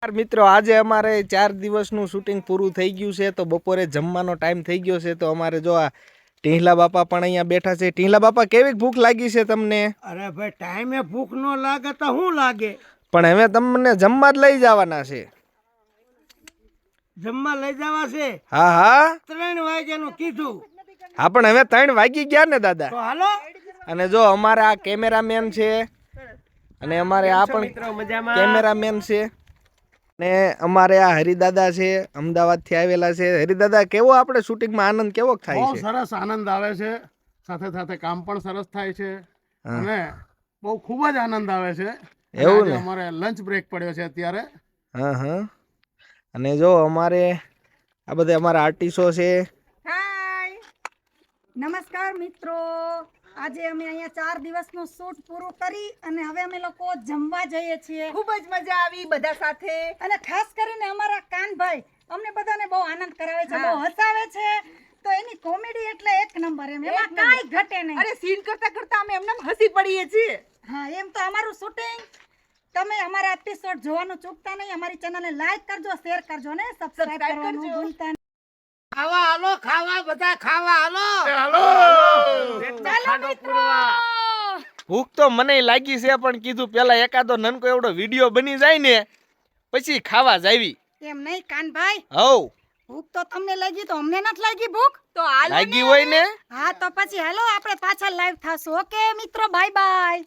મિત્રો આજે અમારે 4 દિવસનું શૂટિંગ પૂરું થઈ ગયું છે તો બપોરે જમવાનો ટાઈમ થઈ ગયો છે તો અમારે જો આ ટીહલા બાપા પણ અહીંયા બેઠા છે। ટીહલા બાપા કેવી ભૂખ લાગી છે તમને? અરે ભાઈ ટાઈમે ભૂખ નો લાગે તો શું લાગે? પણ હવે તમને જમવા જ લઈ જવાના છે। જમવા લઈ જવા છે? હા હા 3 વાગ્યાનું કીધું। હા પણ હવે 3 વાગી ગયા ને દાદા। તો હાલો। અને જો અમારા આ કેમેરામેન છે અને અમારે આ પણ કેમેરામેન છે ને અમારે આ હરિદાદા છે અમદાવાદ થી આવેલા છે। હરિદાદા કેવો આપણે શૂટિંગ માં આનંદ કેવો થાય છે? બહુ સરસ આનંદ આવે છે, સાથે સાથે કામ પણ સરસ થાય છે અને બહુ ખૂબ જ આનંદ આવે છે। એવું ને? અમારે લંચ બ્રેક પડ્યો છે અત્યારે। હા હા અને જો અમારે આ બધા અમારા આર્ટિસ્ટો છે। હાય નમસ્કાર મિત્રો, આજે અમે અહીંયા 4 દિવસનું શૂટ પૂરું કરી અને હવે અમે લોકો જમવા જઈએ છીએ। ખૂબ જ મજા આવી બધા સાથે અને ખાસ કરીને અમારા કાનભાઈ અમને બધાને બહુ આનંદ કરાવે છે, બહુ હસાવે છે તો એની કોમેડી એટલે એક નંબર એમ, એમાં કાંઈ ઘટે નહીં। અરે સીન કરતા કરતા અમે એમને હસી પડીએ છીએ। હા એમ તો અમારું શૂટિંગ તમે અમારા એપિસોડ જોવાનું ચૂકતા નહીં। અમારી ચેનલને લાઈક કરજો, શેર કરજો ને સબસ્ક્રાઇબ કરવાનું ભૂલતા નહીં। ખાવા હાલો, ખાવા બધા ખાવા હાલો। ચાલો મિત્રો, ભૂખ તો મને લાગી છે પણ કીધું પેલા એકાદો નનકો એવડો વિડીયો બની જાય ને પછી ખાવા જાવી। એમ નહીં કાનભાઈ, હવ ભૂખ તો તમને લાગી તો અમને નથી લાગી ભૂખ? તો હાલો લાગી હોય ને? હા તો પછી હાલો આપણે પાછા લાઈવ થાશું। ઓકે મિત્રો, બાય બાય।